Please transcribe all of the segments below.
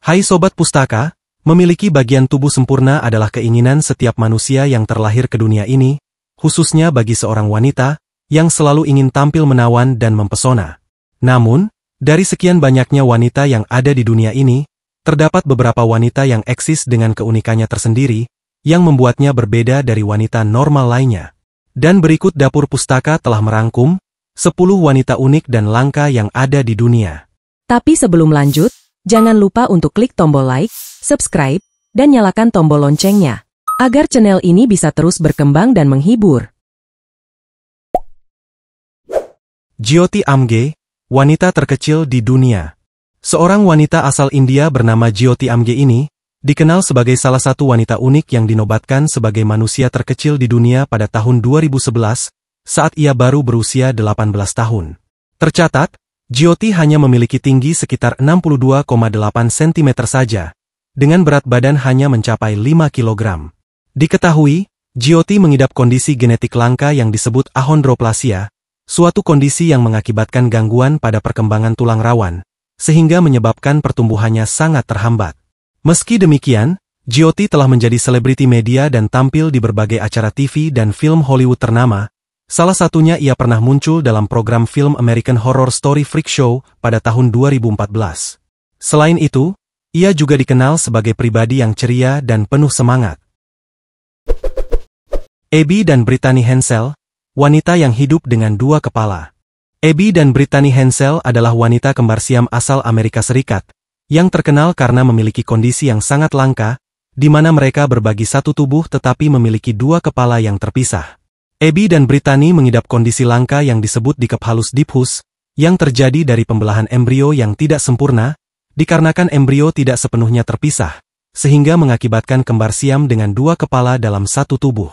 Hai Sobat Pustaka, memiliki bagian tubuh sempurna adalah keinginan setiap manusia yang terlahir ke dunia ini, khususnya bagi seorang wanita, yang selalu ingin tampil menawan dan mempesona. Namun, dari sekian banyaknya wanita yang ada di dunia ini, terdapat beberapa wanita yang eksis dengan keunikannya tersendiri, yang membuatnya berbeda dari wanita normal lainnya. Dan berikut Dapur Pustaka telah merangkum 10 wanita unik dan langka yang ada di dunia. Tapi sebelum lanjut, jangan lupa untuk klik tombol like, subscribe, dan nyalakan tombol loncengnya, agar channel ini bisa terus berkembang dan menghibur. Jyoti Amge, wanita terkecil di dunia. Seorang wanita asal India bernama Jyoti Amge ini, dikenal sebagai salah satu wanita unik yang dinobatkan sebagai manusia terkecil di dunia pada tahun 2011, saat ia baru berusia 18 tahun. Tercatat, Jyoti hanya memiliki tinggi sekitar 62,8 cm saja, dengan berat badan hanya mencapai 5 kg. Diketahui, Jyoti mengidap kondisi genetik langka yang disebut achondroplasia, suatu kondisi yang mengakibatkan gangguan pada perkembangan tulang rawan, sehingga menyebabkan pertumbuhannya sangat terhambat. Meski demikian, Jyoti telah menjadi selebriti media dan tampil di berbagai acara TV dan film Hollywood ternama. Salah satunya ia pernah muncul dalam program film American Horror Story Freak Show pada tahun 2014. Selain itu, ia juga dikenal sebagai pribadi yang ceria dan penuh semangat. Abby dan Brittany Hensel, wanita yang hidup dengan dua kepala. Abby dan Brittany Hensel adalah wanita kembar siam asal Amerika Serikat, yang terkenal karena memiliki kondisi yang sangat langka, di mana mereka berbagi satu tubuh tetapi memiliki dua kepala yang terpisah. Abby dan Brittany mengidap kondisi langka yang disebut dikephalus diphus, yang terjadi dari pembelahan embrio yang tidak sempurna, dikarenakan embrio tidak sepenuhnya terpisah, sehingga mengakibatkan kembar siam dengan dua kepala dalam satu tubuh.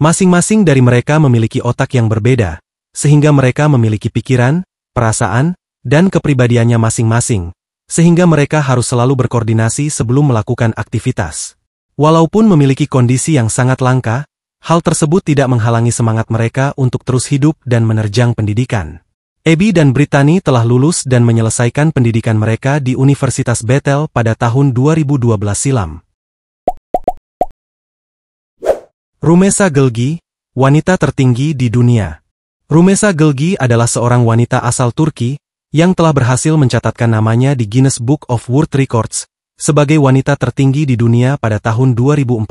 Masing-masing dari mereka memiliki otak yang berbeda, sehingga mereka memiliki pikiran, perasaan, dan kepribadiannya masing-masing, sehingga mereka harus selalu berkoordinasi sebelum melakukan aktivitas. Walaupun memiliki kondisi yang sangat langka, hal tersebut tidak menghalangi semangat mereka untuk terus hidup dan menerjang pendidikan. Abby dan Brittany telah lulus dan menyelesaikan pendidikan mereka di Universitas Bethel pada tahun 2012 silam. Rumeysa Gülgi, wanita tertinggi di dunia. Rumeysa Gülgi adalah seorang wanita asal Turki, yang telah berhasil mencatatkan namanya di Guinness Book of World Records, sebagai wanita tertinggi di dunia pada tahun 2014.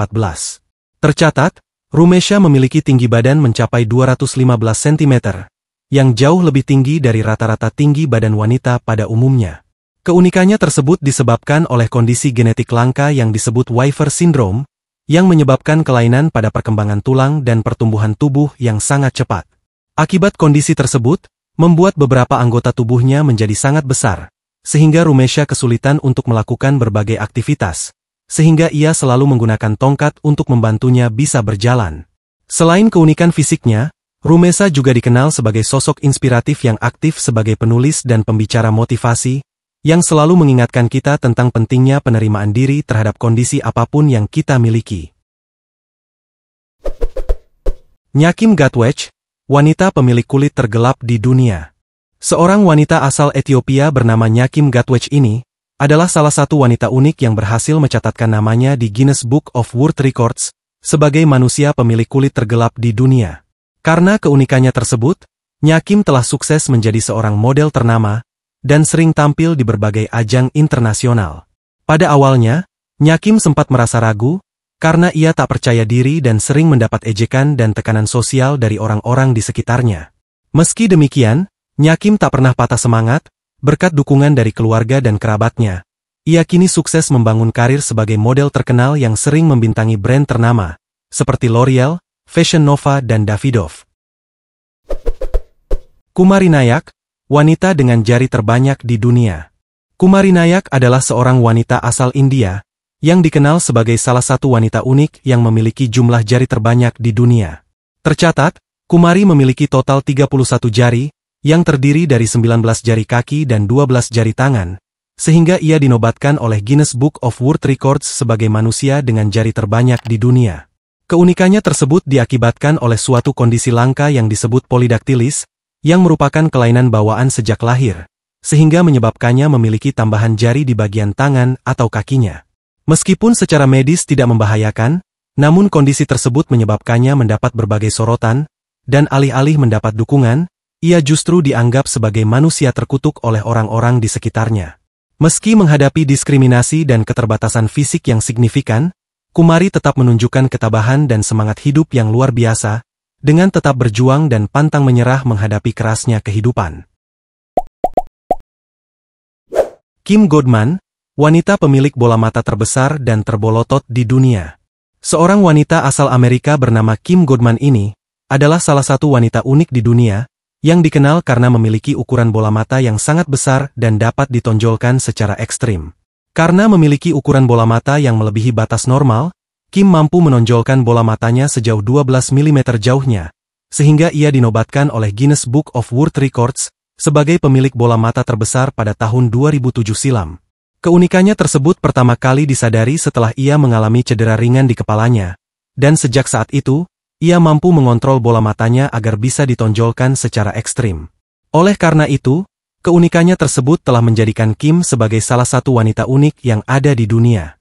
Tercatat, Rumeysa memiliki tinggi badan mencapai 215 cm, yang jauh lebih tinggi dari rata-rata tinggi badan wanita pada umumnya. Keunikannya tersebut disebabkan oleh kondisi genetik langka yang disebut Wyver Syndrome, yang menyebabkan kelainan pada perkembangan tulang dan pertumbuhan tubuh yang sangat cepat. Akibat kondisi tersebut, membuat beberapa anggota tubuhnya menjadi sangat besar, sehingga Rumeysa kesulitan untuk melakukan berbagai aktivitas, sehingga ia selalu menggunakan tongkat untuk membantunya bisa berjalan. Selain keunikan fisiknya, Rumeysa juga dikenal sebagai sosok inspiratif yang aktif sebagai penulis dan pembicara motivasi, yang selalu mengingatkan kita tentang pentingnya penerimaan diri terhadap kondisi apapun yang kita miliki. Nyakim Gatwech, wanita pemilik kulit tergelap di dunia. Seorang wanita asal Ethiopia bernama Nyakim Gatwech ini, adalah salah satu wanita unik yang berhasil mencatatkan namanya di Guinness Book of World Records, sebagai manusia pemilik kulit tergelap di dunia. Karena keunikannya tersebut, Nyakim telah sukses menjadi seorang model ternama, dan sering tampil di berbagai ajang internasional. Pada awalnya, Nyakim sempat merasa ragu, karena ia tak percaya diri dan sering mendapat ejekan dan tekanan sosial dari orang-orang di sekitarnya. Meski demikian, Nyakim tak pernah patah semangat. Berkat dukungan dari keluarga dan kerabatnya, ia kini sukses membangun karir sebagai model terkenal yang sering membintangi brand ternama, seperti L'Oreal, Fashion Nova dan Davidoff. Kumari Nayak, wanita dengan jari terbanyak di dunia. Kumari Nayak adalah seorang wanita asal India, yang dikenal sebagai salah satu wanita unik yang memiliki jumlah jari terbanyak di dunia. Tercatat, Kumari memiliki total 31 jari, yang terdiri dari 19 jari kaki dan 12 jari tangan, sehingga ia dinobatkan oleh Guinness Book of World Records sebagai manusia dengan jari terbanyak di dunia. Keunikannya tersebut diakibatkan oleh suatu kondisi langka yang disebut polydactylis, yang merupakan kelainan bawaan sejak lahir, sehingga menyebabkannya memiliki tambahan jari di bagian tangan atau kakinya. Meskipun secara medis tidak membahayakan, namun kondisi tersebut menyebabkannya mendapat berbagai sorotan, dan alih-alih mendapat dukungan, ia justru dianggap sebagai manusia terkutuk oleh orang-orang di sekitarnya. Meski menghadapi diskriminasi dan keterbatasan fisik yang signifikan, Kumari tetap menunjukkan ketabahan dan semangat hidup yang luar biasa, dengan tetap berjuang dan pantang menyerah menghadapi kerasnya kehidupan. Kim Godman, wanita pemilik bola mata terbesar dan terbolotot di dunia. Seorang wanita asal Amerika bernama Kim Godman ini, adalah salah satu wanita unik di dunia, yang dikenal karena memiliki ukuran bola mata yang sangat besar dan dapat ditonjolkan secara ekstrim. Karena memiliki ukuran bola mata yang melebihi batas normal, Kim mampu menonjolkan bola matanya sejauh 12 mm jauhnya, sehingga ia dinobatkan oleh Guinness Book of World Records sebagai pemilik bola mata terbesar pada tahun 2007 silam. Keunikannya tersebut pertama kali disadari setelah ia mengalami cedera ringan di kepalanya, dan sejak saat itu, ia mampu mengontrol bola matanya agar bisa ditonjolkan secara ekstrim. Oleh karena itu, keunikannya tersebut telah menjadikan Kim sebagai salah satu wanita unik yang ada di dunia.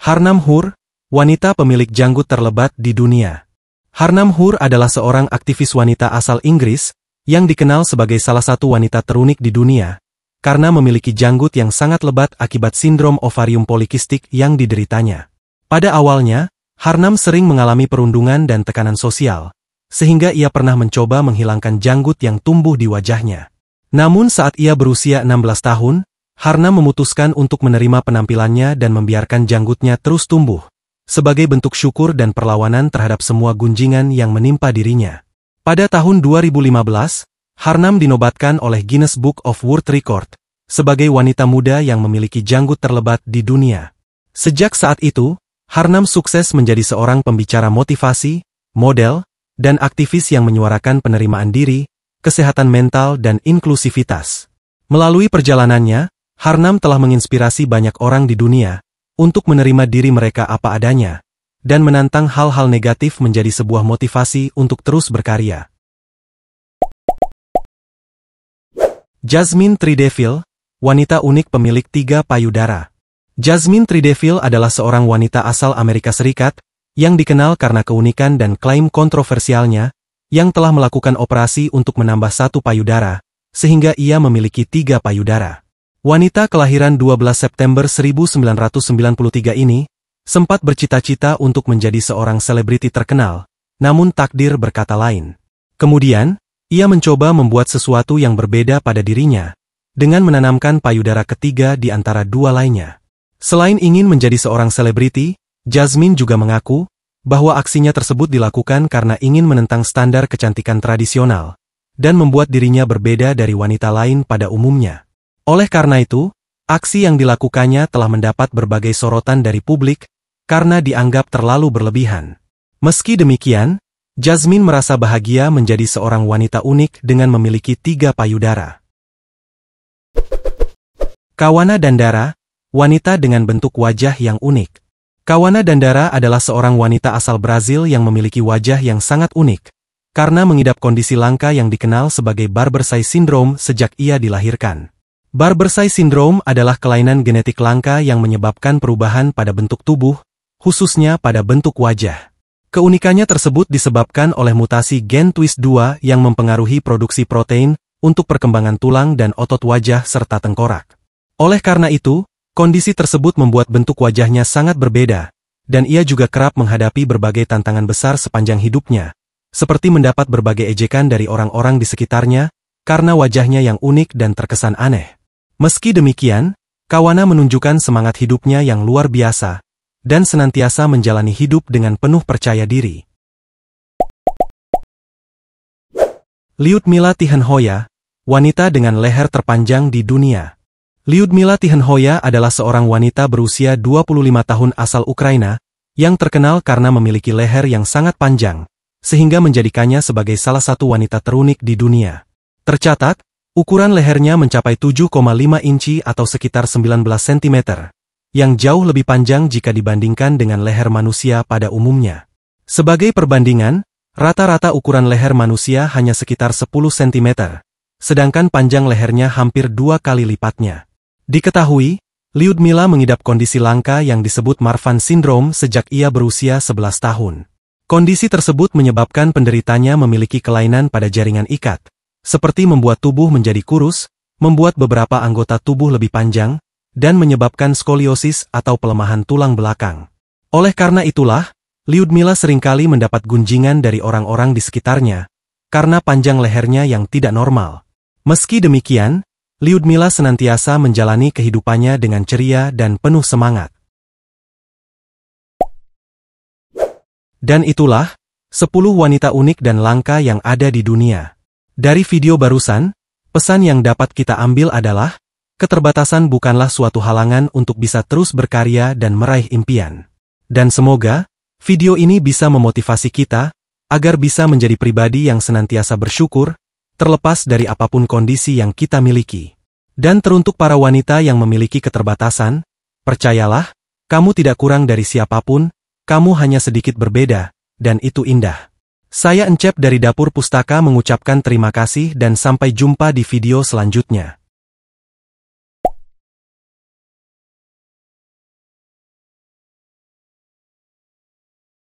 Harnam Hur, wanita pemilik janggut terlebat di dunia. Harnam Hur adalah seorang aktivis wanita asal Inggris, yang dikenal sebagai salah satu wanita terunik di dunia, karena memiliki janggut yang sangat lebat akibat sindrom ovarium polikistik yang dideritanya. Pada awalnya, Harnam sering mengalami perundungan dan tekanan sosial, sehingga ia pernah mencoba menghilangkan janggut yang tumbuh di wajahnya. Namun saat ia berusia 16 tahun, Harnam memutuskan untuk menerima penampilannya dan membiarkan janggutnya terus tumbuh, sebagai bentuk syukur dan perlawanan terhadap semua gunjingan yang menimpa dirinya. Pada tahun 2015, Harnam dinobatkan oleh Guinness Book of World Records sebagai wanita muda yang memiliki janggut terlebat di dunia. Sejak saat itu, Harnam sukses menjadi seorang pembicara motivasi, model, dan aktivis yang menyuarakan penerimaan diri, kesehatan mental dan inklusivitas. Melalui perjalanannya, Harnam telah menginspirasi banyak orang di dunia untuk menerima diri mereka apa adanya, dan menantang hal-hal negatif menjadi sebuah motivasi untuk terus berkarya. Jasmine Trideville, wanita unik pemilik 3 payudara. Jasmine Trideville adalah seorang wanita asal Amerika Serikat, yang dikenal karena keunikan dan klaim kontroversialnya, yang telah melakukan operasi untuk menambah 1 payudara, sehingga ia memiliki 3 payudara. Wanita kelahiran 12 September 1993 ini, sempat bercita-cita untuk menjadi seorang selebriti terkenal, namun takdir berkata lain. Kemudian, ia mencoba membuat sesuatu yang berbeda pada dirinya, dengan menanamkan payudara ketiga di antara 2 lainnya. Selain ingin menjadi seorang selebriti, Jasmine juga mengaku bahwa aksinya tersebut dilakukan karena ingin menentang standar kecantikan tradisional, dan membuat dirinya berbeda dari wanita lain pada umumnya. Oleh karena itu, aksi yang dilakukannya telah mendapat berbagai sorotan dari publik, karena dianggap terlalu berlebihan. Meski demikian, Jasmine merasa bahagia menjadi seorang wanita unik dengan memiliki 3 payudara. Kawana Dandara, wanita dengan bentuk wajah yang unik. Kawana Dandara adalah seorang wanita asal Brazil yang memiliki wajah yang sangat unik, karena mengidap kondisi langka yang dikenal sebagai Barber Say Syndrome sejak ia dilahirkan. Barber Say Syndrome adalah kelainan genetik langka yang menyebabkan perubahan pada bentuk tubuh, khususnya pada bentuk wajah. Keunikannya tersebut disebabkan oleh mutasi gen TWIS2 yang mempengaruhi produksi protein untuk perkembangan tulang dan otot wajah serta tengkorak. Oleh karena itu, kondisi tersebut membuat bentuk wajahnya sangat berbeda, dan ia juga kerap menghadapi berbagai tantangan besar sepanjang hidupnya, seperti mendapat berbagai ejekan dari orang-orang di sekitarnya, karena wajahnya yang unik dan terkesan aneh. Meski demikian, Kawana menunjukkan semangat hidupnya yang luar biasa, dan senantiasa menjalani hidup dengan penuh percaya diri. Lyudmila Tikhonova, wanita dengan leher terpanjang di dunia. Lyudmila Tikhonova adalah seorang wanita berusia 25 tahun asal Ukraina, yang terkenal karena memiliki leher yang sangat panjang, sehingga menjadikannya sebagai salah satu wanita terunik di dunia. Tercatat, ukuran lehernya mencapai 7,5 inci atau sekitar 19 cm, yang jauh lebih panjang jika dibandingkan dengan leher manusia pada umumnya. Sebagai perbandingan, rata-rata ukuran leher manusia hanya sekitar 10 cm, sedangkan panjang lehernya hampir 2 kali lipatnya. Diketahui, Lyudmila mengidap kondisi langka yang disebut Marfan Syndrome sejak ia berusia 11 tahun. Kondisi tersebut menyebabkan penderitanya memiliki kelainan pada jaringan ikat, seperti membuat tubuh menjadi kurus, membuat beberapa anggota tubuh lebih panjang, dan menyebabkan skoliosis atau pelemahan tulang belakang. Oleh karena itulah, Lyudmila seringkali mendapat gunjingan dari orang-orang di sekitarnya, karena panjang lehernya yang tidak normal. Meski demikian, Lyudmila senantiasa menjalani kehidupannya dengan ceria dan penuh semangat. Dan itulah 10 wanita unik dan langka yang ada di dunia. Dari video barusan, pesan yang dapat kita ambil adalah, keterbatasan bukanlah suatu halangan untuk bisa terus berkarya dan meraih impian. Dan semoga, video ini bisa memotivasi kita, agar bisa menjadi pribadi yang senantiasa bersyukur, terlepas dari apapun kondisi yang kita miliki. Dan teruntuk para wanita yang memiliki keterbatasan, percayalah, kamu tidak kurang dari siapapun, kamu hanya sedikit berbeda, dan itu indah. Saya Encep dari Dapur Pustaka mengucapkan terima kasih dan sampai jumpa di video selanjutnya.